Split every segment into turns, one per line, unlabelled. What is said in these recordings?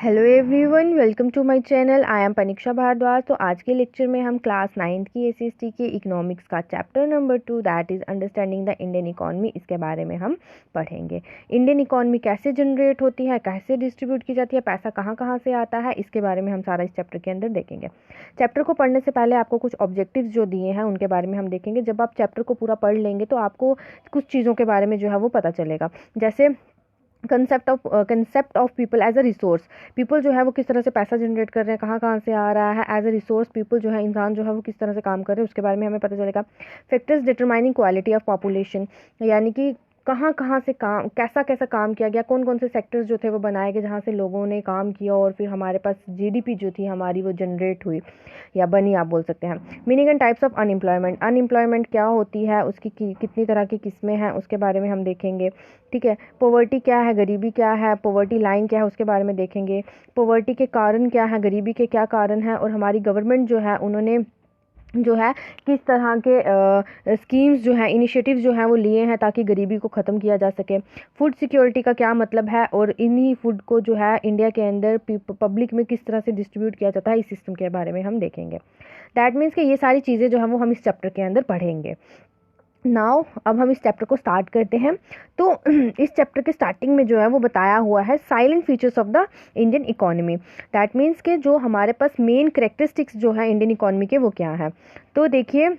Hello everyone, welcome to my channel. I am Paniksha Bhardwaj. तो आज के लेक्चर में हम क्लास 9th की एसएसटी के इकोनॉमिक्स का chapter number 2 that is understanding the Indian economy, इसके बारे में हम पढ़ेंगे। इंडियन इकॉनमी कैसे जनरेट होती है, कैसे डिस्ट्रीब्यूट की जाती है, पैसा कहाँ कहाँ से आता है, इसके बारे में हम सारा इस चैप्टर के अंदर देखेंगे। चैप्टर को पढ़ने से पहले आपको कुछ ऑब्जेक्टिव्स जो दिए हैं उनके बारे में हम देखेंगे। जब आप चैप्टर को पूरा पढ़ लेंगे तो आपको कुछ चीज़ों के बारे में जो है वो पता चलेगा। जैसे concept of people as a resource. People जो है वो किस तरह से पैसा जनरेट कर रहे हैं, कहाँ कहाँ से आ रहा है। एज अ रिसोर्स पीपल जो है, इंसान जो है वो किस तरह से काम कर रहे हैं, उसके बारे में हमें पता चलेगा। Factors determining quality of population, यानी कि कहाँ कहाँ से काम, कैसा कैसा काम किया गया, कौन कौन से सेक्टर्स जो थे वो बनाए गए जहाँ से लोगों ने काम किया और फिर हमारे पास जीडीपी जो थी हमारी वो जनरेट हुई या बनी, आप बोल सकते हैं। Meaning and types of unemployment. Unemployment क्या होती है, उसकी कितनी तरह की किस्में हैं, उसके बारे में हम देखेंगे। ठीक है। पॉवर्टी क्या है, गरीबी क्या है, पॉवर्टी लाइन क्या है, उसके बारे में देखेंगे। पॉवर्टी के कारण क्या है, गरीबी के क्या कारण हैं, और हमारी गवर्नमेंट जो है उन्होंने जो है किस तरह के स्कीम्स जो हैं, इनिशिएटिव्स जो हैं वो लिए हैं ताकि गरीबी को ख़त्म किया जा सके। फूड सिक्योरिटी का क्या मतलब है, और इन्हीं फूड को जो है इंडिया के अंदर पब्लिक में किस तरह से डिस्ट्रीब्यूट किया जाता है, इस सिस्टम के बारे में हम देखेंगे। दैट मीन्स कि ये सारी चीज़ें जो है वो हम इस चैप्टर के अंदर पढ़ेंगे। नाउ अब हम इस चैप्टर को स्टार्ट करते हैं। तो इस चैप्टर के स्टार्टिंग में जो है वो बताया हुआ है salient features of the Indian economy. That means के जो हमारे पास मेन करेक्टरिस्टिक्स जो है इंडियन इकोनॉमी के वो क्या है। तो देखिए,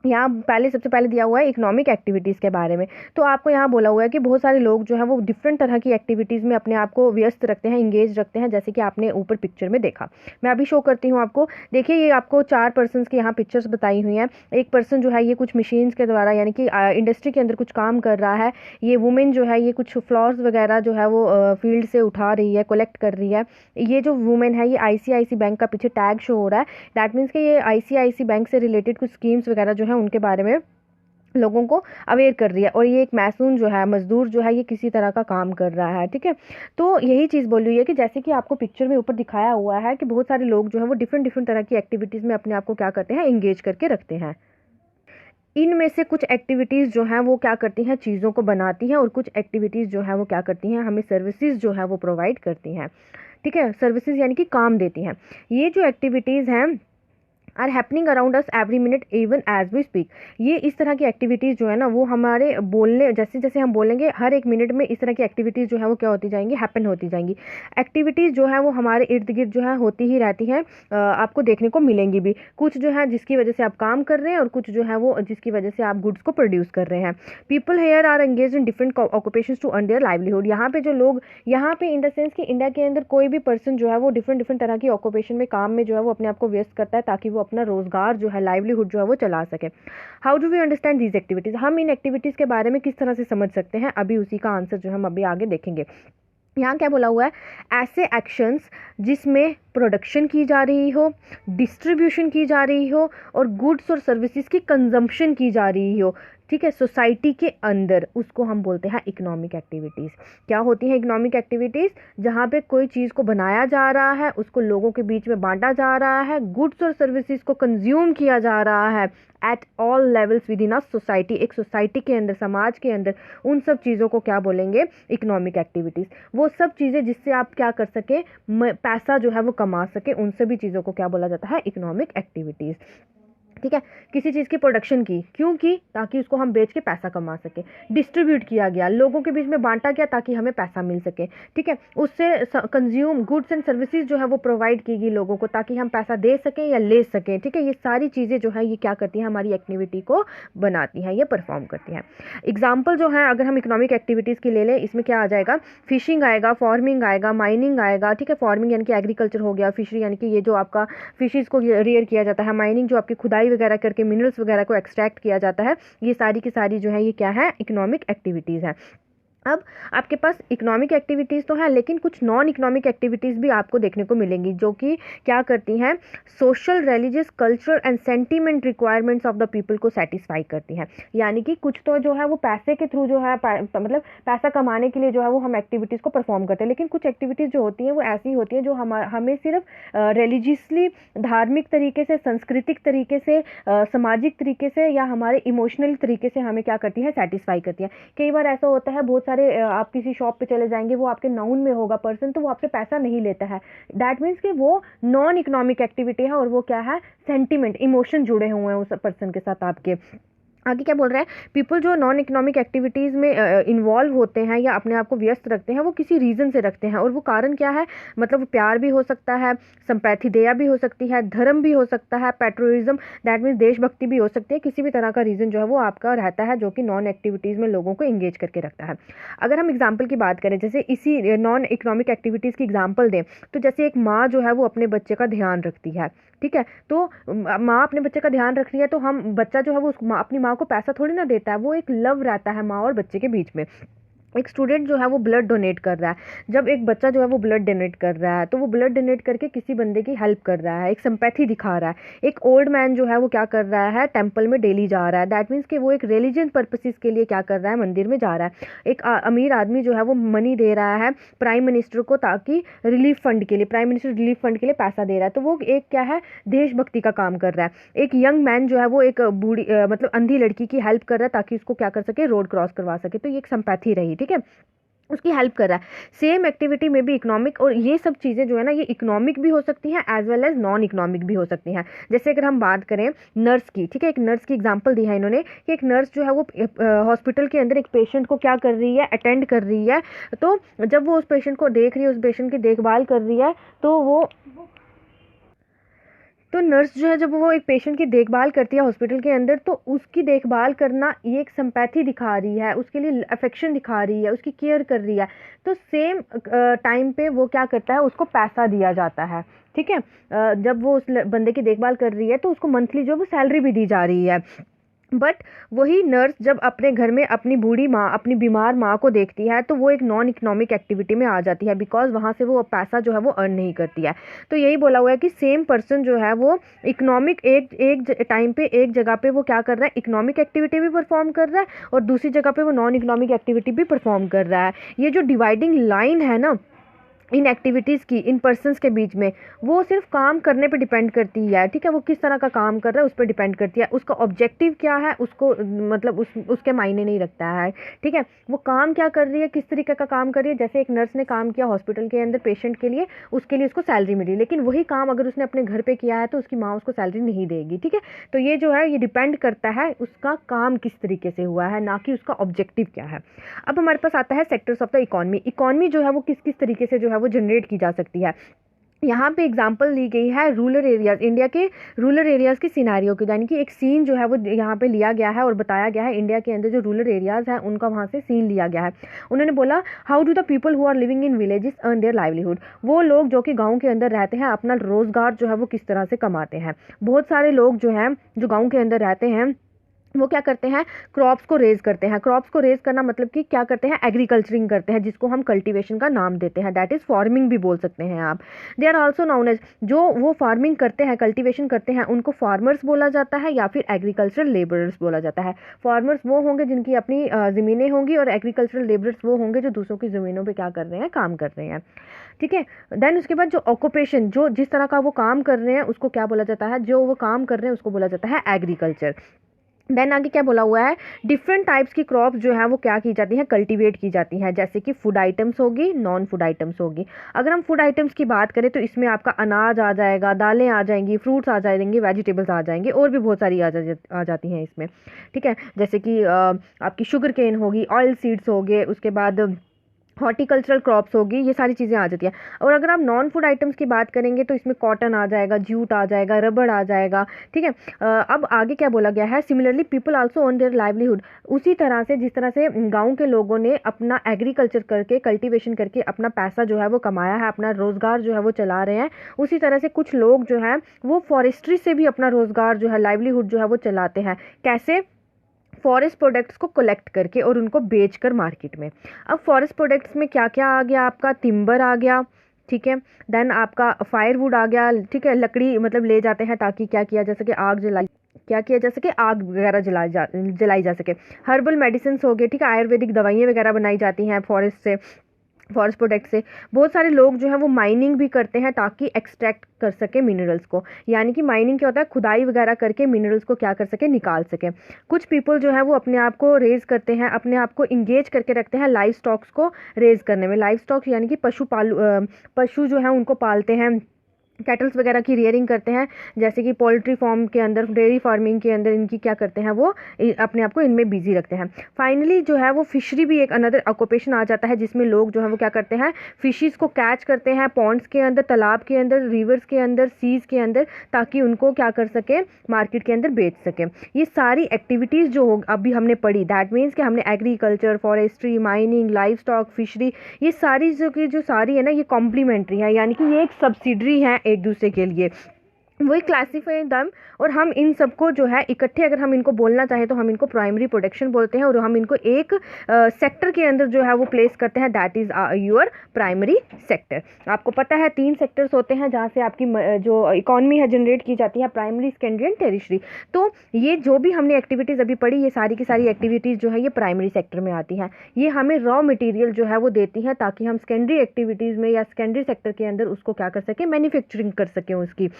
यहाँ पहले सबसे पहले दिया हुआ है इकोनॉमिक एक्टिविटीज़ के बारे में। तो आपको यहाँ बोला हुआ है कि बहुत सारे लोग जो है वो डिफरेंट तरह की एक्टिविटीज़ में अपने आप को व्यस्त रखते हैं, इंगेज रखते हैं, जैसे कि आपने ऊपर पिक्चर में देखा। मैं अभी शो करती हूँ आपको। देखिए, ये आपको 4 पर्सन्स की यहाँ पिक्चर्स बताई हुई हैं। एक पर्सन जो है ये कुछ मशीन्स के द्वारा, यानी कि इंडस्ट्री के अंदर कुछ काम कर रहा है। ये वुमेन जो है ये कुछ फ्लावर्स वगैरह जो है वो फील्ड से उठा रही है, कलेक्ट कर रही है। ये जो वुमेन है ये आईसीआईसी बैंक का पीछे टैग शो हो रहा है। दैट मीन्स कि ये आईसीआईसी बैंक से रिलेटेड कुछ स्कीम्स वगैरह जो है उनके बारे में लोगों को अवेयर कर रही है। और ये एक मैसून जो है, मजदूर जो है, ये किसी तरह का काम कर रहा है। ठीक है। तो यही चीज़ बोल रही है कि जैसे कि आपको पिक्चर में ऊपर दिखाया हुआ है कि बहुत सारे लोग जो है वो डिफरेंट डिफरेंट तरह की एक्टिविटीज़ में अपने आप को क्या करते हैं, इंगेज करके रखते हैं। इनमें से कुछ एक्टिविटीज़ जो हैं वो क्या करती हैं, चीज़ों को बनाती हैं, और कुछ एक्टिविटीज़ जो है वो क्या करती हैं, हमें सर्विसेज जो है वो प्रोवाइड करती हैं। ठीक है। सर्विसेज यानी कि काम देती हैं। ये जो एक्टिविटीज़ हैं are happening around us every minute even as we speak. ये इस तरह की एक्टिविटीज़ जो है ना वो हमारे बोलने, जैसे जैसे हम बोलेंगे हर एक मिनट में इस तरह की एक्टिविटीज़ जो है वो क्या होती जाएंगी, हैपन होती जाएंगी। एक्टिविटीज़ जो है वो हमारे इर्द गिर्द जो है होती ही रहती हैं, आपको देखने को मिलेंगी भी। कुछ जो है जिसकी वजह से आप काम कर रहे हैं, और कुछ जो है वो जिसकी वजह से आप गुड्स को प्रोड्यूस कर रहे हैं। People here are engage in different occupations to earn their livelihood. यहाँ पे जो लोग, यहाँ पे इन द सेंस कि इंडिया के अंदर कोई भी पर्सन जो है वो डिफरेंट डिफरेंट तरह की ऑक्यूपेशन में, काम में जो है वो अपने आप को व्यस्त करता है ताकि वो अपना रोजगार जो है, लाइवलीहुड जो है वो चला सके। How do we understand these activities. हम इन एक्टिविटीज के बारे में किस तरह से समझ सकते हैं, अभी उसी का आंसर जो हम अभी आगे देखेंगे। यहाँ क्या बोला हुआ है, ऐसे एक्शंस जिसमें प्रोडक्शन की जा रही हो, डिस्ट्रीब्यूशन की जा रही हो, और गुड्स और सर्विसेज की कंजम्पशन की जा रही हो। ठीक है। सोसाइटी के अंदर, उसको हम बोलते हैं इकोनॉमिक एक्टिविटीज़। क्या होती है इकोनॉमिक एक्टिविटीज़, जहाँ पे कोई चीज़ को बनाया जा रहा है, उसको लोगों के बीच में बांटा जा रहा है, गुड्स और सर्विसेज को कंज्यूम किया जा रहा है at all levels with in a society. एक सोसाइटी के अंदर, समाज के अंदर, उन सब चीज़ों को क्या बोलेंगे, इकोनॉमिक एक्टिविटीज़। वो सब चीज़ें जिससे आप क्या कर सके, पैसा जो है वो कमा सके, उन सभी चीज़ों को क्या बोला जाता है, इकोनॉमिक एक्टिविटीज़। ठीक है। किसी चीज़ की प्रोडक्शन की, क्यों की, ताकि उसको हम बेच के पैसा कमा सके। डिस्ट्रीब्यूट किया गया, लोगों के बीच में बांटा गया ताकि हमें पैसा मिल सके। ठीक है। उससे कंज्यूम, गुड्स एंड सर्विसेज जो है वो प्रोवाइड की गई लोगों को ताकि हम पैसा दे सकें या ले सकें। ठीक है। ये सारी चीज़ें जो है ये क्या करती हैं, हमारी एक्टिविटी को बनाती हैं, ये परफॉर्म करती हैं। एग्जाम्पल जो है अगर हम इकोनॉमिक एक्टिविटीज़ की ले लें, इसमें क्या आ जाएगा, फिशिंग आएगा, फार्मिंग आएगा, माइनिंग आएगा। ठीक है। फार्मिंग यानी कि एग्रीकल्चर हो गया, फिशरी यानी कि ये जो आपका फिशेज़ को रियर किया जाता है, माइनिंग जो आपकी खुदाई वगैरह करके मिनरल्स वगैरह को एक्सट्रैक्ट किया जाता है। ये सारी की सारी जो है ये क्या है, इकोनॉमिक एक्टिविटीज़ है। अब आपके पास इकोनॉमिक एक्टिविटीज़ तो है, लेकिन कुछ नॉन इकोनॉमिक एक्टिविटीज़ भी आपको देखने को मिलेंगी जो कि क्या करती हैं, social, religious, cultural and sentiment requirements of the people को सेटिस्फाई करती हैं। यानी कि कुछ तो जो है वो पैसे के थ्रू जो है, मतलब पैसा कमाने के लिए जो है वो हम एक्टिविटीज़ को परफॉर्म करते हैं, लेकिन कुछ एक्टिविटीज़ जो होती हैं वो ऐसी होती हैं जो हमें सिर्फ रिलीजियसली, धार्मिक तरीके से, सांस्कृतिक तरीके से, सामाजिक तरीके से, या हमारे इमोशनल तरीके से हमें क्या करती है, सेटिस्फाई करती है। कई बार ऐसा होता है, बहुत सारे आप किसी शॉप पे चले जाएंगे, वो आपके नाउन में होगा पर्सन, तो वो आपसे पैसा नहीं लेता है। दैट मीन्स कि वो नॉन इकोनॉमिक एक्टिविटी है, और वो क्या है, सेंटिमेंट, इमोशन जुड़े हुए हैं उस पर्सन के साथ आपके। आगे क्या बोल रहा है, पीपल जो नॉन इकोनॉमिक एक्टिविटीज़ में इन्वॉल्व होते हैं या अपने आप को व्यस्त रखते हैं, वो किसी रीज़न से रखते हैं, और वो कारण क्या है, मतलब वो प्यार भी हो सकता है, संपैथी दया भी हो सकती है, धर्म भी हो सकता है, पेट्रोलिज्म दैट मीन्स देशभक्ति भी हो सकती है। किसी भी तरह का रीज़न जो है वो आपका रहता है जो कि नॉन एक्टिविटीज़ में लोगों को इंगेज करके रखता है। अगर हम एग्जाम्पल की बात करें, जैसे इसी नॉन इकोनॉमिक एक्टिविटीज़ की एग्जाम्पल दें, तो जैसे एक माँ जो है वो अपने बच्चे का ध्यान रखती है, ठीक है, तो माँ अपने बच्चे का ध्यान रख रही है, तो हम बच्चा जो है वो अपनी माँ को पैसा थोड़ी ना देता है, वो एक लव रहता है माँ और बच्चे के बीच में। एक स्टूडेंट जो है वो ब्लड डोनेट कर रहा है, जब एक बच्चा जो है वो ब्लड डोनेट कर रहा है, तो वो ब्लड डोनेट करके किसी बंदे की हेल्प कर रहा है, एक सिंपैथी दिखा रहा है। एक ओल्ड मैन जो है वो क्या कर रहा है, टेंपल में डेली जा रहा है, दैट मीन्स कि वो एक रिलीजियन पर्पसेस के लिए क्या कर रहा है, मंदिर में जा रहा है। एक अमीर आदमी जो है वो मनी दे रहा है प्राइम मिनिस्टर को, ताकि रिलीफ फंड के लिए, प्राइम मिनिस्टर रिलीफ फंड के लिए पैसा दे रहा है, तो वो एक क्या है, देशभक्ति का काम कर रहा है। एक यंग मैन जो है वो एक बूढ़ी मतलब अंधी लड़की की हेल्प कर रहा है, ताकि उसको क्या कर सके, रोड क्रॉस करवा सके, तो ये एक सिंपैथी रही, ठीक है, उसकी हेल्प कर रहा है। सेम एक्टिविटी में भी इकोनॉमिक, और ये सब चीज़ें जो है ना, ये इकोनॉमिक भी हो सकती हैं as well as non economic भी हो सकती हैं। जैसे अगर हम बात करें नर्स की, ठीक है, एक नर्स की एग्जांपल दी है इन्होंने कि एक नर्स जो है वो हॉस्पिटल के अंदर एक पेशेंट को क्या कर रही है, अटेंड कर रही है। तो जब वो उस पेशेंट को देख रही है, उस पेशेंट की देखभाल कर रही है, तो नर्स जो है जब वो एक पेशेंट की देखभाल करती है हॉस्पिटल के अंदर, तो उसकी देखभाल करना ये एक सिंपैथी दिखा रही है, उसके लिए अफेक्शन दिखा रही है, उसकी केयर कर रही है। तो सेम टाइम पे वो क्या करता है, उसको पैसा दिया जाता है, ठीक है। जब वो उस बंदे की देखभाल कर रही है, तो उसको मंथली जो है वो सैलरी भी दी जा रही है। बट वही नर्स जब अपने घर में अपनी बूढ़ी माँ, अपनी बीमार माँ को देखती है, तो वो एक नॉन इकोनॉमिक एक्टिविटी में आ जाती है, बिकॉज वहाँ से वो पैसा जो है वो अर्न नहीं करती है। तो यही बोला हुआ है कि सेम पर्सन जो है वो इकोनॉमिक एक एक टाइम पे एक जगह पे वो क्या कर रहा है, इकोनॉमिक एक्टिविटी भी परफॉर्म कर रहा है, और दूसरी जगह पे वो नॉन इकोनॉमिक एक्टिविटी भी परफॉर्म कर रहा है। ये जो डिवाइडिंग लाइन है ना इन एक्टिविटीज़ की, इन पर्सन्स के बीच में, वो सिर्फ काम करने पे डिपेंड करती है, ठीक है, वो किस तरह का काम कर रहा है उस पर डिपेंड करती है, उसका ऑब्जेक्टिव क्या है, उसको मतलब उसके मायने नहीं रखता है, ठीक है, वो काम क्या कर रही है, किस तरीके का काम कर रही है। जैसे एक नर्स ने काम किया हॉस्पिटल के अंदर पेशेंट के लिए, उसके लिए उसको सैलरी मिली, लेकिन वही काम अगर उसने अपने घर पर किया है तो उसकी माँ उसको सैलरी नहीं देगी, ठीक है। तो ये जो है ये डिपेंड करता है उसका काम किस तरीके से हुआ है, ना कि उसका ऑब्जेक्टिव क्या है। अब हमारे पास आता है sectors of the economy. Economy जो है वो किस किस तरीके से जो है वो जनरेट की जा सकती है। यहाँ पे एग्जांपल ली गई है रूरल एरियाज, इंडिया के रूरल एरियाज़ की सिनारियो की, यानी कि एक सीन जो है वो यहाँ पे लिया गया है और बताया गया है इंडिया के अंदर जो रूरल एरियाज़ हैं उनका वहाँ से सीन लिया गया है। उन्होंने बोला, how do the people who are living in villages earn their livelihood. वो लोग जो कि गाँव के अंदर रहते हैं अपना रोज़गार जो है वो किस तरह से कमाते हैं। बहुत सारे लोग जो हैं जो गाँव के अंदर रहते हैं वो क्या करते हैं, क्रॉप्स को रेज करते हैं। क्रॉप्स को रेज करना मतलब कि क्या करते हैं, एग्रीकल्चरिंग करते हैं, जिसको हम कल्टीवेशन का नाम देते हैं, दैट इज़ फार्मिंग भी बोल सकते हैं आप। They are also known as, जो वो फार्मिंग करते हैं, कल्टीवेशन करते हैं, उनको फार्मर्स बोला जाता है या फिर एग्रीकल्चरल लेबरर्स बोला जाता है। फार्मर्स वो होंगे जिनकी अपनी ज़मीनें होंगी, और एग्रीकल्चरल लेबरर्स वो होंगे जो दूसरों की ज़मीनों पर क्या कर रहे हैं, काम कर रहे हैं, ठीक है। देन उसके बाद जो ऑक्यूपेशन, जो जिस तरह का वो काम कर रहे हैं उसको क्या बोला जाता है, जो वो काम कर रहे हैं उसको बोला जाता है एग्रीकल्चर। देन आगे क्या बोला हुआ है, डिफरेंट टाइप्स की क्रॉप्स जो है वो क्या की जाती हैं, कल्टीवेट की जाती हैं, जैसे कि फूड आइटम्स होगी, नॉन फूड आइटम्स होगी। अगर हम फूड आइटम्स की बात करें तो इसमें आपका अनाज आ जाएगा, दालें आ जाएंगी, फ्रूट्स आ जाएंगे, वेजिटेबल्स आ जाएंगे, और भी बहुत सारी आ जाती हैं इसमें, ठीक है। जैसे कि आपकी शुगर केन होगी, ऑयल सीड्स हो गए, उसके बाद हॉर्टिकल्चरल क्रॉप्स होगी, ये सारी चीज़ें आ जाती हैं। और अगर आप नॉन फूड आइटम्स की बात करेंगे तो इसमें कॉटन आ जाएगा, जूट आ जाएगा, रबड़ आ जाएगा, ठीक है। अब आगे क्या बोला गया है, similarly people also earn their livelihood. उसी तरह से जिस तरह से गाँव के लोगों ने अपना एग्रीकल्चर करके, कल्टीवेशन करके अपना पैसा जो है वो कमाया है, अपना रोज़गार जो है वो चला रहे हैं, उसी तरह से कुछ लोग जो हैं वो फॉरेस्ट्री से भी अपना रोज़गार जो है, लाइवलीहुड जो है वो चलाते हैं। कैसे, फॉरेस्ट प्रोडक्ट्स को कलेक्ट करके और उनको बेचकर मार्केट में। अब फॉरेस्ट प्रोडक्ट्स में क्या क्या आ गया, आपका टिम्बर आ गया, ठीक है। देन आपका फायरवुड आ गया, ठीक है, लकड़ी मतलब ले जाते हैं ताकि क्या किया जा सके, आग जलाई, क्या किया जा सके, आग वगैरह जलाई जा सके। हर्बल मेडिसिन हो गए, ठीक है, आयुर्वेदिक दवाइयाँ वगैरह बनाई जाती हैं फॉरेस्ट से। फॉरेस्ट प्रोडक्ट से। बहुत सारे लोग जो है वो माइनिंग भी करते हैं ताकि एक्सट्रैक्ट कर सके मिनरल्स को, यानी कि माइनिंग क्या होता है, खुदाई वगैरह करके मिनरल्स को क्या कर सके, निकाल सके। कुछ पीपल जो है वो अपने आप को रेज करते हैं, अपने आप को इंगेज करके रखते हैं लाइव स्टॉक्स को रेज करने में। लाइव स्टॉक्स यानी कि पशु जो है उनको पालते हैं, कैटल्स वगैरह की रियरिंग करते हैं, जैसे कि पोल्ट्री फार्म के अंदर, डेयरी फार्मिंग के अंदर इनकी क्या करते हैं वो अपने आप को इनमें बिजी रखते हैं। फाइनली जो है वो फिशरी भी एक अनदर ऑक्यूपेशन आ जाता है, जिसमें लोग जो है वो क्या करते हैं, फिशेस को कैच करते हैं पॉन्ड्स के अंदर, तालाब के अंदर, रिवर्स के अंदर, सीज के अंदर, ताकि उनको क्या कर सके, मार्केट के अंदर बेच सके। ये सारी एक्टिविटीज़ जो हो अभी हमने पढ़ी, दैट मीन्स कि हमने agriculture, forestry, mining, live stock, fishery, ये सारी जो सारी है ना, ये कॉम्प्लीमेंट्री है, यानी कि ये एक सब्सिडरी है एक दूसरे के लिए, वही क्लासीफाई दम। और हम इन सबको जो है इकट्ठे अगर हम इनको बोलना चाहें तो हम इनको प्राइमरी प्रोडक्शन बोलते हैं, और हम इनको एक सेक्टर के अंदर जो है वो प्लेस करते हैं, that is your primary sector. आपको पता है 3 सेक्टर्स होते हैं जहाँ से आपकी जो इकॉनमी है जनरेट की जाती है, प्राइमरी, सेकेंडरी एंड टेरिशरी। तो ये जो भी हमने एक्टिविटीज़ अभी पढ़ी, ये सारी की सारी एक्टिविटीज़ जो है ये प्राइमरी सेक्टर में आती हैं। ये हमें रॉ मटेरियल जो है वो देती हैं ताकि हम सेकेंडरी एक्टिविटीज़ में या सेकेंडरी सेक्टर के अंदर उसको क्या कर सकें, मैन्युफैक्चरिंग कर सकें उसकी।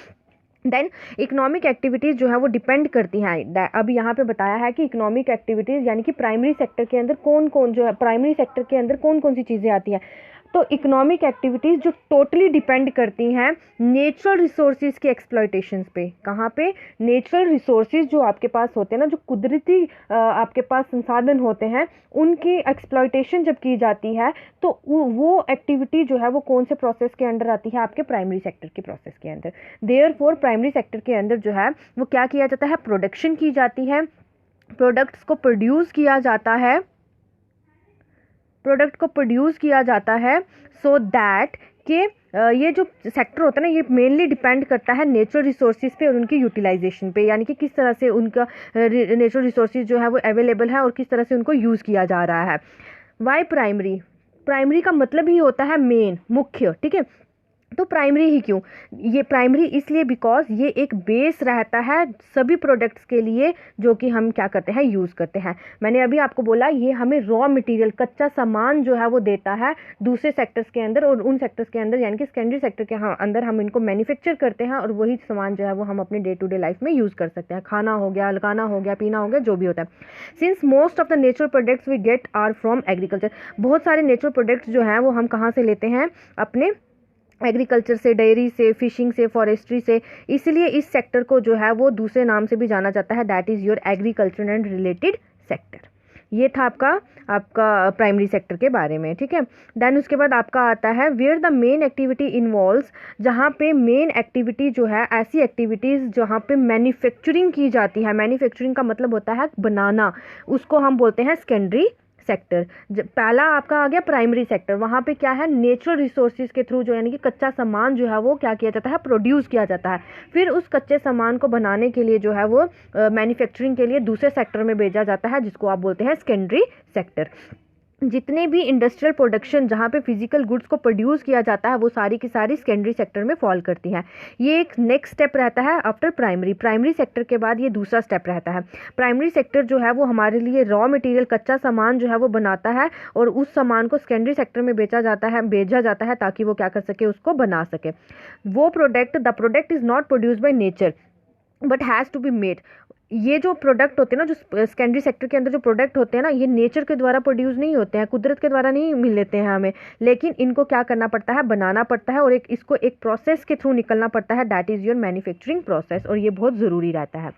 देन इकोनॉमिक एक्टिविटीज़ जो है वो डिपेंड करती हैं, अब यहाँ पे बताया है कि इकोनॉमिक एक्टिविटीज़ यानी कि प्राइमरी सेक्टर के अंदर कौन कौन जो है, प्राइमरी सेक्टर के अंदर कौन कौन सी चीज़ें आती हैं। तो इकोनॉमिक एक्टिविटीज़ जो टोटली डिपेंड करती हैं नेचुरल रिसोर्सेज के एक्सप्लॉयटेशंस पे। कहाँ पे, नेचुरल रिसोर्सेज जो आपके पास होते हैं ना, जो कुदरती आपके पास संसाधन होते हैं, उनकी एक्सप्लॉयटेशन जब की जाती है तो वो एक्टिविटी जो है वो कौन से प्रोसेस के अंडर आती है, आपके प्राइमरी सेक्टर के प्रोसेस के अंदर। देयरफॉर प्राइमरी सेक्टर के अंदर जो है वो क्या किया जाता है, प्रोडक्शन की जाती है, प्रोडक्ट्स को प्रोड्यूस किया जाता है, प्रोडक्ट को प्रोड्यूस किया जाता है, सो दैट कि ये जो सेक्टर होता है ना, ये मेनली डिपेंड करता है नेचुरल रिसोर्सेज पे और उनकी यूटिलाइजेशन पे, यानी कि किस तरह से उनका नेचुरल रिसोर्सेज जो है वो अवेलेबल है और किस तरह से उनको यूज़ किया जा रहा है। वाई प्राइमरी, प्राइमरी का मतलब ही होता है मेन, मुख्य, ठीक है। तो प्राइमरी ही क्यों, ये प्राइमरी इसलिए बिकॉज ये एक बेस रहता है सभी प्रोडक्ट्स के लिए जो कि हम क्या करते हैं, यूज़ करते हैं। मैंने अभी आपको बोला ये हमें रॉ मटेरियल, कच्चा सामान जो है वो देता है दूसरे सेक्टर्स के अंदर, और उन सेक्टर्स के अंदर यानी कि सेकेंडरी सेक्टर के अंदर हम इनको मैन्युफैक्चर करते हैं और वही सामान जो है वो हम अपने डे टू डे लाइफ में यूज़ कर सकते हैं। खाना हो गया, लगाना हो गया, पीना हो गया, जो भी होता है। Since most of the natural products we get are from agriculture, बहुत सारे नेचुरल प्रोडक्ट्स जो हैं वो हम कहाँ से लेते हैं, अपने एग्रीकल्चर से, डेयरी से, फिशिंग से, फॉरेस्ट्री से। इसलिए इस सेक्टर को जो है वो दूसरे नाम से भी जाना जाता है, that is your agriculture and related sector. ये था आपका प्राइमरी सेक्टर के बारे में, ठीक है। देन उसके बाद आपका आता है where the main activity involves, जहाँ पे मेन एक्टिविटी जो है, ऐसी एक्टिविटीज़ जहाँ पे मैन्युफैक्चरिंग की जाती है। मैन्युफैक्चरिंग का मतलब होता है बनाना, उसको हम बोलते हैं सेकेंडरी सेक्टर। पहला आपका आ गया प्राइमरी सेक्टर, वहाँ पे क्या है, नेचुरल रिसोर्सेज के थ्रू जो यानी कि कच्चा सामान जो है वो क्या किया जाता है, प्रोड्यूस किया जाता है। फिर उस कच्चे सामान को बनाने के लिए जो है वो मैन्युफैक्चरिंग के लिए दूसरे सेक्टर में भेजा जाता है, जिसको आप बोलते हैं सेकेंडरी सेक्टर। जितने भी इंडस्ट्रियल प्रोडक्शन जहाँ पे फिजिकल गुड्स को प्रोड्यूस किया जाता है वो सारी की सारी सेकेंडरी सेक्टर में फॉल करती हैं। ये एक नेक्स्ट स्टेप रहता है आफ्टर प्राइमरी। प्राइमरी सेक्टर के बाद ये दूसरा स्टेप रहता है। प्राइमरी सेक्टर जो है वो हमारे लिए रॉ मटेरियल, कच्चा सामान जो है वो बनाता है और उस सामान को सेकेंडरी सेक्टर में भेजा जाता है ताकि वो क्या कर सके, उसको बना सके। वो product, the product is not produce by nature but has to be made. ये जो प्रोडक्ट होते हैं ना, जो सेकेंडरी सेक्टर के अंदर जो प्रोडक्ट होते हैं ना, ये नेचर के द्वारा प्रोड्यूस नहीं होते हैं, कुदरत के द्वारा नहीं मिल लेते हैं हमें, लेकिन इनको क्या करना पड़ता है, बनाना पड़ता है और इसको एक प्रोसेस के थ्रू निकलना पड़ता है, that is your manufacturing process. और ये बहुत ज़रूरी रहता है,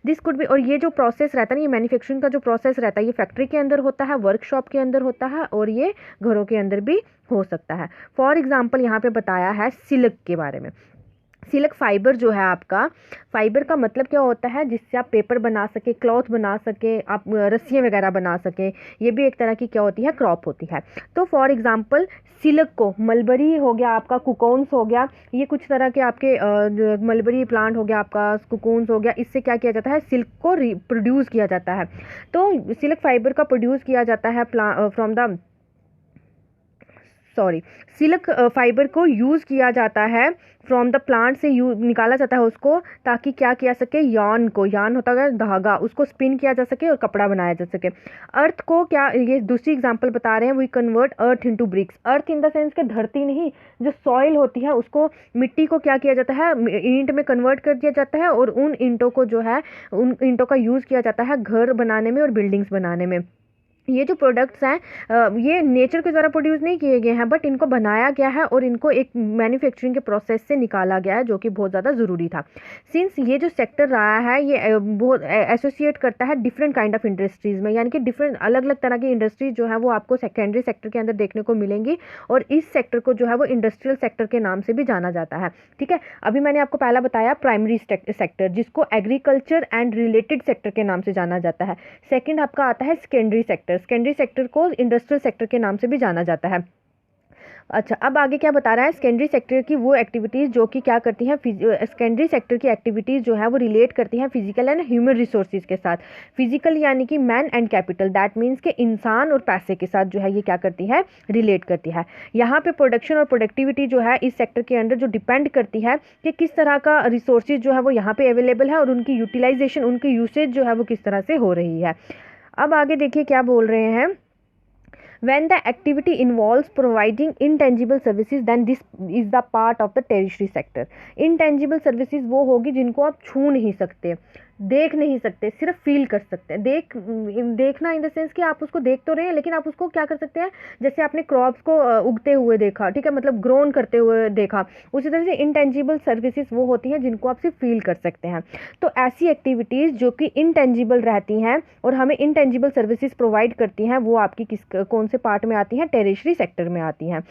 दिस कुड बी। और ये जो प्रोसेस रहता है ना, ये मैन्युफैक्चरिंग का जो प्रोसेस रहता है, ये फैक्ट्री के अंदर होता है, वर्कशॉप के अंदर होता है और ये घरों के अंदर भी हो सकता है। फॉर एग्जाम्पल यहाँ पे बताया है सिल्क के बारे में। सिल्क फाइबर जो है आपका, फाइबर का मतलब क्या होता है, जिससे आप पेपर बना सके, क्लॉथ बना सके, आप रस्सियाँ वगैरह बना सके। ये भी एक तरह की क्या होती है, क्रॉप होती है। तो फॉर एग्जांपल सिल्क को, मलबरी हो गया आपका, कुकोन्स हो गया, ये कुछ तरह के आपके मलबरी प्लांट हो गया आपका, कुकोन्स हो गया, इससे क्या किया जाता है, सिल्क को प्रोड्यूस किया जाता है। तो सिल्क फाइबर का प्रोड्यूस किया जाता है from the sorry silk fibre को यूज़ किया जाता है फ्रॉम द प्लांट से निकाला जाता है उसको, ताकि क्या किया सके, यार्न होता है धागा, उसको स्पिन किया जा सके और कपड़ा बनाया जा सके। अर्थ को क्या, ये दूसरी एग्जांपल बता रहे हैं, we convert earth into bricks. Earth in the sense के धरती नहीं, जो सॉइल होती है उसको, मिट्टी को क्या किया जाता है, ईंट में कन्वर्ट कर दिया जाता है और उन ईंटों को जो है, उन ईंटों का यूज़ किया जाता है घर बनाने में और बिल्डिंग्स बनाने में। ये जो प्रोडक्ट्स हैं ये नेचर के द्वारा प्रोड्यूस नहीं किए गए हैं, बट इनको बनाया गया है और इनको एक मैन्युफैक्चरिंग के प्रोसेस से निकाला गया है, जो कि बहुत ज़्यादा ज़रूरी था। सिंस ये जो सेक्टर रहा है ये बहुत एसोसिएट करता है डिफरेंट काइंड ऑफ इंडस्ट्रीज़ में, यानी कि डिफरेंट अलग अलग तरह की इंडस्ट्रीज जो है वो आपको सेकेंडरी सेक्टर के अंदर देखने को मिलेंगी, और इस सेक्टर को जो है वो इंडस्ट्रियल सेक्टर के नाम से भी जाना जाता है। ठीक है, अभी मैंने आपको पहला बताया प्राइमरी सेक्टर, जिसको एग्रीकल्चर एंड रिलेटेड सेक्टर के नाम से जाना जाता है। सेकेंड आपका आता है सेकेंडरी सेक्टर। सेकेंडरी सेक्टर को इंडस्ट्रियल सेक्टर के नाम से भी जाना जाता है। अच्छा, अब आगे क्या बता रहा है, सेकेंडरी सेक्टर की वो एक्टिविटीज़ जो कि क्या करती हैं, सेकेंडरी सेक्टर की एक्टिविटीज़ जो है वो रिलेट करती हैं फिजिकल एंड ह्यूमन रिसोर्सेज के साथ। फिजिकल यानी कि man and capital, that means के इंसान और पैसे के साथ जो है ये क्या करती है, रिलेट करती है। यहाँ पे प्रोडक्शन और प्रोडक्टिविटी जो है इस सेक्टर के अंदर जो डिपेंड करती है कि किस तरह का रिसोर्सेज जो है वो यहाँ पे अवेलेबल है और उनकी यूटिलाइजेशन, उनकी यूसेज जो है वो किस तरह से हो रही है। अब आगे देखिए क्या बोल रहे हैं, when the activity involves providing intangible services then this is the part of the tertiary sector। intangible services वो होगी जिनको आप छू नहीं सकते, देख नहीं सकते, सिर्फ फील कर सकते हैं। देखना इन द सेंस कि आप उसको देख तो रहे हैं लेकिन आप उसको क्या कर सकते हैं, जैसे आपने क्रॉप्स को उगते हुए देखा, ठीक है, मतलब ग्रोन करते हुए देखा, उसी तरह से इनटेंजिबल सर्विसेज वो होती हैं जिनको आप सिर्फ फील कर सकते हैं। तो ऐसी एक्टिविटीज़ जो कि इनटेंजिबल रहती हैं और हमें इनटेंजिबल सर्विसेज प्रोवाइड करती हैं, वो आपकी कौन से पार्ट में आती हैं, टेरिशरी सेक्टर में आती हैं।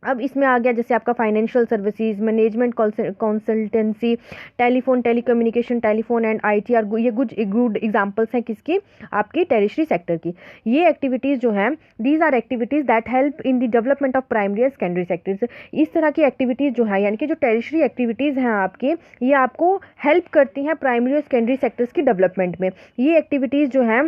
अब इसमें आ गया जैसे आपका financial services, management consultancy, telephone telecommunication, telephone and ITR, ये कुछ गुड एग्जांपल्स हैं किसकी, आपकी टेरिशरी सेक्टर की। ये एक्टिविटीज़ जो हैं, these are activities that help in the development of primary and secondary sectors. इस तरह की एक्टिविटीज़ जो है, यानी कि जो टेरिशरी एक्टिविटीज़ हैं आपकी, ये आपको हेल्प करती हैं प्राइमरी और सेकेंडरी सेक्टर्स की डेवलपमेंट में। ये एक्टिविटीज़ जो हैं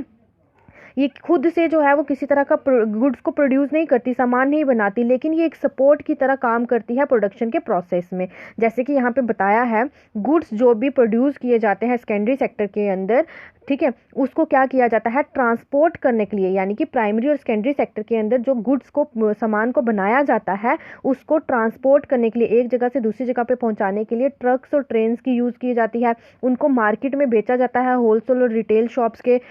ये खुद से जो है वो किसी तरह का गुड्स को प्रोड्यूस नहीं करती, सामान नहीं बनाती, लेकिन ये एक सपोर्ट की तरह काम करती है प्रोडक्शन के प्रोसेस में। जैसे कि यहाँ पे बताया है, गुड्स जो भी प्रोड्यूस किए जाते हैं सेकेंडरी सेक्टर के अंदर, ठीक है, उसको क्या किया जाता है, ट्रांसपोर्ट करने के लिए, यानी कि प्राइमरी और सेकेंडरी सेक्टर के अंदर जो गुड्स को, सामान को बनाया जाता है, उसको ट्रांसपोर्ट करने के लिए, एक जगह से दूसरी जगह पे पहुंचाने के लिए ट्रक्स और ट्रेन्स की यूज़ की जाती है। उनको मार्केट में बेचा जाता है होलसेल और रिटेल शॉप्स के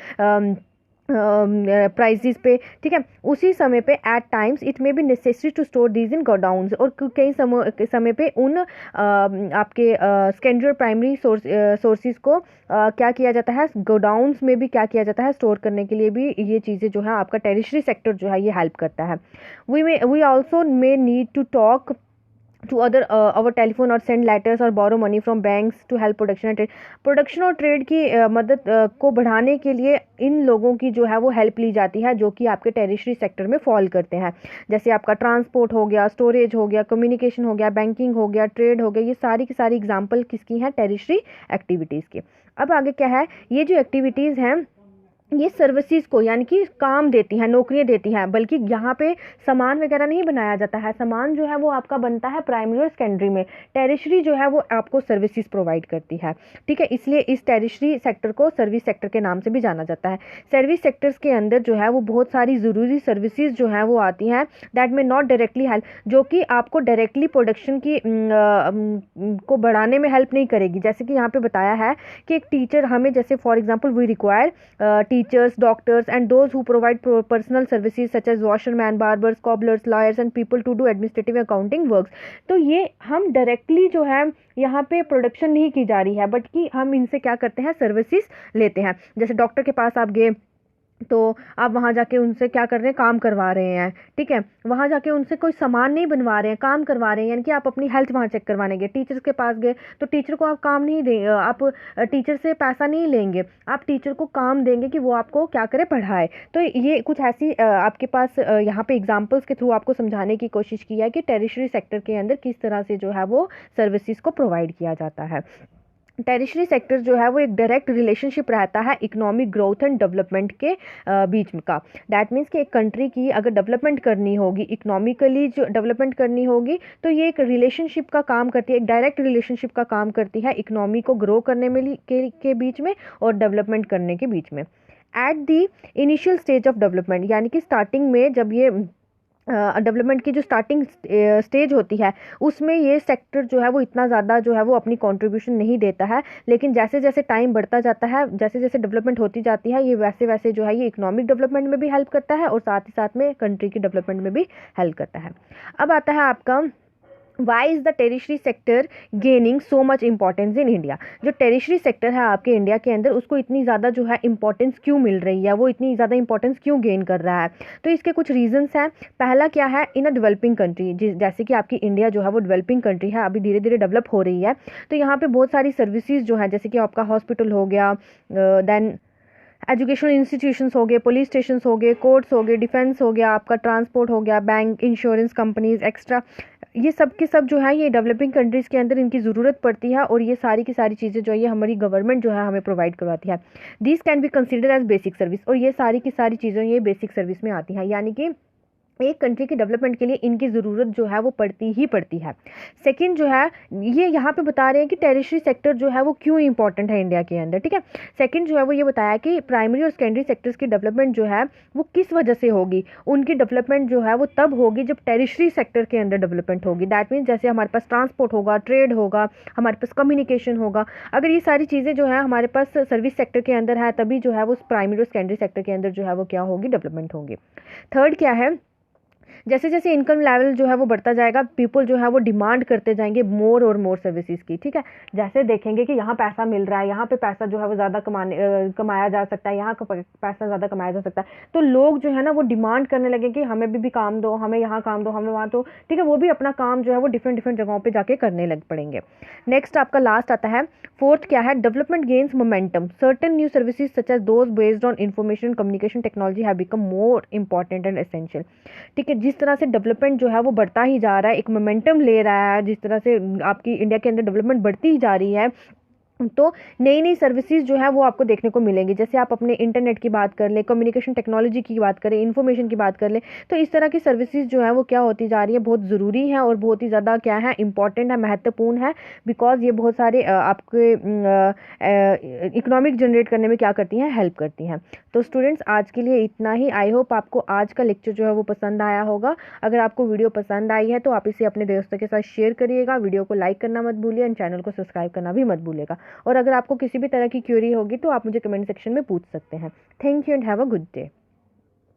प्राइसेस पे, ठीक है। उसी समय पे at times it may be necessary to store these in godowns, और कई समय पे उन आपके सेकेंडरी और प्राइमरी सोर्सेज को क्या किया जाता है, गोडाउन्स में भी क्या किया जाता है, स्टोर करने के लिए भी ये चीज़ें जो है आपका टेरिशरी सेक्टर जो है ये हेल्प करता है। We also may need to talk to other our telephone or send letters or borrow money from banks to help production and trade। Production और ट्रेड की मदद को बढ़ाने के लिए इन लोगों की जो है वो हेल्प ली जाती है, जो कि आपके टेरिशरी सेक्टर में फॉल करते हैं। जैसे आपका ट्रांसपोर्ट हो गया, स्टोरेज हो गया, कम्युनिकेशन हो गया, बैंकिंग हो गया, ट्रेड हो गया, ये सारी की सारी एग्जाम्पल किसकी हैं, टेरिशरी एक्टिविटीज़ की। अब आगे क्या है, ये जो एक्टिविटीज़ हैं ये सर्विसेज को, यानी कि काम देती हैं, नौकरियां देती हैं, बल्कि यहाँ पे सामान वगैरह नहीं बनाया जाता है, सामान जो है वो आपका बनता है प्राइमरी और सेकेंडरी में। टेरिशरी जो है वो आपको सर्विसेज प्रोवाइड करती है, ठीक है, इसलिए इस टेरिशरी सेक्टर को सर्विस सेक्टर के नाम से भी जाना जाता है। सर्विस सेक्टर्स के अंदर जो है वो बहुत सारी ज़रूरी सर्विसेज जो हैं वो आती हैं, दैट में नॉट डायरेक्टली हेल्प, जो कि आपको डायरेक्टली प्रोडक्शन की को बढ़ाने में हेल्प नहीं करेगी। जैसे कि यहाँ पे बताया है कि एक टीचर हमें, जैसे for example we require teachers, doctors and those who provide personal services such as washerman, barbers, cobblers, lawyers and people to do administrative accounting works। तो ये हम डायरेक्टली जो है यहाँ पे प्रोडक्शन नहीं की जा रही है, बट कि हम इनसे क्या करते हैं, सर्विसेज लेते हैं। जैसे डॉक्टर के पास आप गए तो आप वहाँ जाके उनसे क्या कर रहे हैं, काम करवा रहे हैं, ठीक है, वहाँ जाके उनसे कोई सामान नहीं बनवा रहे हैं, काम करवा रहे हैं, यानी कि आप अपनी हेल्थ वहाँ चेक करवाने गए। टीचर्स के पास गए तो टीचर को आप काम नहीं देंगे, आप टीचर से पैसा नहीं लेंगे, आप टीचर को काम देंगे कि वो आपको क्या करे, पढ़ाए। तो ये कुछ ऐसी आपके पास यहाँ पे एग्जाम्पल्स के थ्रू आपको समझाने की कोशिश की है कि टेरिशरी सेक्टर के अंदर किस तरह से जो है वो सर्विसेज को प्रोवाइड किया जाता है। टेरिशरी सेक्टर जो है वो एक डायरेक्ट रिलेशनशिप रहता है इकोनॉमिक ग्रोथ एंड डेवलपमेंट के बीच में का। दैट मीन्स कि एक कंट्री की अगर डेवलपमेंट करनी होगी, इकोनॉमिकली जो डेवलपमेंट करनी होगी, तो ये एक रिलेशनशिप का काम करती है, एक डायरेक्ट रिलेशनशिप का काम करती है इकोनॉमी को ग्रो करने में के बीच में और डेवलपमेंट करने के बीच में। At the initial stage of development, यानी कि स्टार्टिंग में जब ये डेवलपमेंट की जो स्टार्टिंग स्टेज होती है, उसमें ये सेक्टर जो है वो इतना ज़्यादा जो है वो अपनी कंट्रीब्यूशन नहीं देता है, लेकिन जैसे जैसे टाइम बढ़ता जाता है, जैसे जैसे डेवलपमेंट होती जाती है, ये वैसे वैसे जो है ये इकोनॉमिक डेवलपमेंट में भी हेल्प करता है और साथ ही साथ में कंट्री की डेवलपमेंट में भी हेल्प करता है। अब आता है आपका why is the tertiary sector gaining so much importance in India. जो टेरिशरी सेक्टर है आपके इंडिया के अंदर, उसको इतनी ज़्यादा जो है इंपॉर्टेंस क्यों मिल रही है, वो इतनी ज़्यादा इंपॉर्टेंस क्यों गेन कर रहा है? तो इसके कुछ रीजंस हैं। पहला क्या है, इन अ डेवलपिंग कंट्री, जैसे कि आपकी इंडिया जो है वो डेवलपिंग कंट्री है, अभी धीरे धीरे डेवलप हो रही है, तो यहाँ पे बहुत सारी सर्विसेज जो है, जैसे कि आपका हॉस्पिटल हो गया, देन एजुकेशनल इंस्टीट्यूशंस हो गए, पुलिस स्टेशंस हो गए, कोर्ट्स हो गए, डिफेंस हो गया, आपका ट्रांसपोर्ट हो गया, बैंक, इंश्योरेंस कंपनीज, एक्स्ट्रा, ये सब के सब जो है ये डेवलपिंग कंट्रीज़ के अंदर इनकी ज़रूरत पड़ती है, और ये सारी की सारी चीज़ें जो है ये हमारी गवर्नमेंट जो है हमें प्रोवाइड करवाती है। This can be consider as basic service, और ये सारी की सारी चीज़ें ये बेसिक सर्विस में आती हैं, यानी कि एक कंट्री की डेवलपमेंट के लिए इनकी ज़रूरत जो है वो पड़ती ही पड़ती है। सेकंड जो है, ये यहाँ पे बता रहे हैं कि टेरिशरी सेक्टर जो है वो क्यों इंपॉर्टेंट है इंडिया के अंदर, ठीक है। सेकंड जो है वो ये बताया कि प्राइमरी और सेकेंडरी सेक्टर्स की डेवलपमेंट जो है वो किस वजह से होगी। उनकी डेवलपमेंट जो है वो तब होगी जब टेरिशरी सेक्टर के अंदर डेवलपमेंट होगी। दैट मीन्स जैसे हमारे पास ट्रांसपोर्ट होगा, ट्रेड होगा, हमारे पास कम्युनिकेशन होगा, अगर ये सारी चीज़ें जो है हमारे पास सर्विस सेक्टर के अंदर है, तभी जो है वो प्राइमरी और सेकेंडरी सेक्टर के अंदर जो है वो क्या होगी, डेवलपमेंट होंगी। थर्ड क्या है, जैसे जैसे इनकम लेवल जो है वो बढ़ता जाएगा, पीपल जो है वो डिमांड करते जाएंगे मोर और मोर सर्विसेज की, ठीक है। जैसे देखेंगे कि यहाँ पैसा मिल रहा है, यहाँ पे पैसा जो है वो ज़्यादा कमाया जा सकता है, यहाँ का पैसा ज़्यादा कमाया जा सकता है, तो लोग जो है ना वो डिमांड करने लगे कि हमें भी काम दो, हमें यहाँ काम दो, हमें वहाँ दो, ठीक है। वो भी अपना काम जो है वो डिफरेंट डिफरेंट जगहों पर जाके करने लग पड़ेंगे। नेक्स्ट आपका लास्ट आता है, फोर्थ क्या है, development gains momentum, certain new services such as those based on information communication technology have become more important and essential, ठीक है। जिस तरह से डेवलपमेंट जो है वो बढ़ता ही जा रहा है, एक मोमेंटम ले रहा है, जिस तरह से आपकी इंडिया के अंदर डेवलपमेंट बढ़ती ही जा रही है, तो नई नई सर्विसेज जो है वो आपको देखने को मिलेंगी। जैसे आप अपने इंटरनेट की बात कर लें, कम्युनिकेशन टेक्नोलॉजी की बात करें, इन्फॉर्मेशन की बात कर लें, तो इस तरह की सर्विसेज जो है वो क्या होती जा रही है, बहुत ज़रूरी है और बहुत ही ज़्यादा क्या है, इंपॉर्टेंट है, महत्वपूर्ण है, बिकॉज ये बहुत सारे आपके इकोनॉमिक जनरेट करने में क्या करती हैं, हेल्प करती हैं। तो स्टूडेंट्स आज के लिए इतना ही। आई होप आपको आज का लेक्चर जो है वो पसंद आया होगा। अगर आपको वीडियो पसंद आई है तो आप इसे अपने दोस्तों के साथ शेयर करिएगा, वीडियो को लाइक करना मत भूलिए एंड चैनल को सब्सक्राइब करना भी मत भूलिएगा। और अगर आपको किसी भी तरह की क्वेरी होगी तो आप मुझे कमेंट सेक्शन में पूछ सकते हैं। Thank you and have a good day.